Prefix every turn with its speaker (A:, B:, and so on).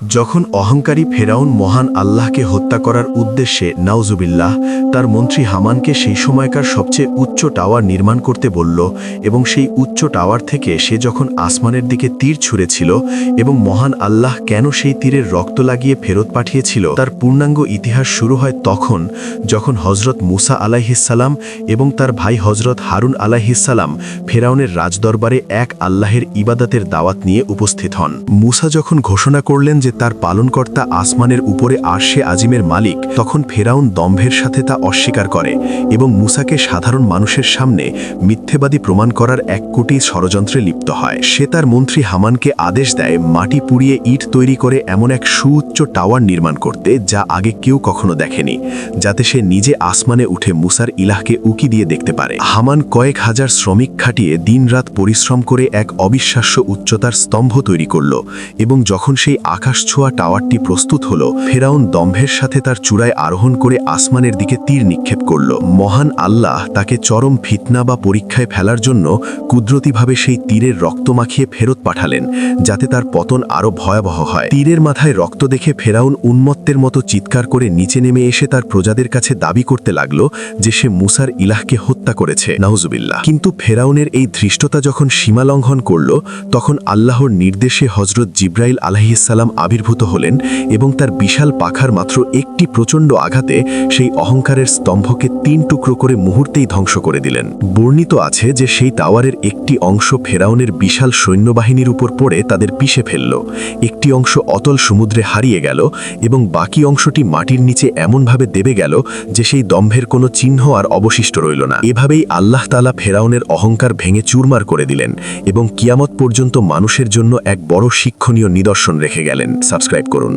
A: যখন অহংকারী ফেরাউন মহান আল্লাহকে হত্যা করার উদ্দেশ্যে নাউজুবিল্লাহ তার মন্ত্রী হামানকে সেই সময়কার সবচেয়ে উচ্চ টাওয়ার নির্মাণ করতে বলল এবং সেই উচ্চ টাওয়ার থেকে সে যখন আসমানের দিকে তীর ছুঁড়েছিল এবং মহান আল্লাহ কেন সেই তীরের রক্ত লাগিয়ে ফেরত পাঠিয়েছিল তার পূর্ণাঙ্গ ইতিহাস শুরু হয় তখন যখন হজরত মুসা আলাইহিসসালাম এবং তার ভাই হজরত হারুন আলাইহিসসালাম ফেরাউনের রাজদরবারে এক আল্লাহের ইবাদতের দাওয়াত নিয়ে উপস্থিত হন। মুসা যখন ঘোষণা করলেন যে তার পালনকর্তা আসমানের উপরে আরশে আজিমের মালিক, তখন ফেরাউন দম্ভের সাথে তা অস্বীকার করে এবং মুসাকে সাধারণ মানুষের সামনে মিথ্যেবাদী প্রমাণ করার এক কোটি ষড়যন্ত্রে লিপ্ত হয়। সে তার মন্ত্রী হামানকে আদেশ দেয় মাটি পুড়িয়ে ইট তৈরি করে এমন এক সুউচ্চ টাওয়ার নির্মাণ করতে যা আগে কেউ কখনো দেখেনি, যাতে সে নিজে আসমানে উঠে মুসার ইলাহকে উকি দিয়ে দেখতে পারে। হামান কয়েক হাজার শ্রমিক খাটিয়ে দিনরাত পরিশ্রম করে এক অবিশ্বাস্য উচ্চতার স্তম্ভ তৈরি করল এবং যখন সেই আকাশ ছোঁয়া টাওয়ারটি প্রস্তুত হল, ফেরাউন দম্ভের সাথে তার চূড়ায় আরোহণ করে আসমানের দিকে তীর নিক্ষেপ করল। মহান আল্লাহ তাকে চরম ফিতনা বা পরীক্ষায় ফেলার জন্য কুদরতিভাবে সেই তীরের রক্ত মাখিয়ে ফেরত পাঠালেন, যাতে তার পতন আরও ভয়াবহ হয়। তীরের মাথায় রক্ত দেখে ফেরাউন উন্মত্তের মতো চিৎকার করে নিচে নেমে এসে তার প্রজাদের কাছে দাবি করতে লাগল যে সে মুসার ইলাহকে হত্যা করেছে, নাউজুবিল্লাহ। কিন্তু ফেরাউনের এই ধৃষ্টতা যখন সীমা লঙ্ঘন করল, তখন আল্লাহর নির্দেশে হজরত জিব্রাইল আলাইহিসসালাম আবির্ভূত হলেন এবং তার বিশাল পাখার মাত্র একটি প্রচণ্ড আঘাতে সেই অহংকারের স্তম্ভকে ৩ টুকরো করে মুহূর্তেই ধ্বংস করে দিলেন। বর্ণিত আছে যে সেই টাওয়ারের একটি অংশ ফেরাউনের বিশাল সৈন্যবাহিনীর উপর পড়ে তাদের পিষে ফেলল, একটি অংশ অতল সমুদ্রে হারিয়ে গেল এবং বাকি অংশটি মাটির নিচে এমনভাবে দেবে গেল যে সেই দম্ভের কোনো চিহ্ন আর অবশিষ্ট রইল না। এভাবেই আল্লাহ তাআলা ফেরাউনের অহংকার ভেঙে চুরমার করে দিলেন এবং কিয়ামত পর্যন্ত মানুষের জন্য এক বড় শিক্ষণীয় নিদর্শন রেখে গেলেন। সাবস্ক্রাইব করুন।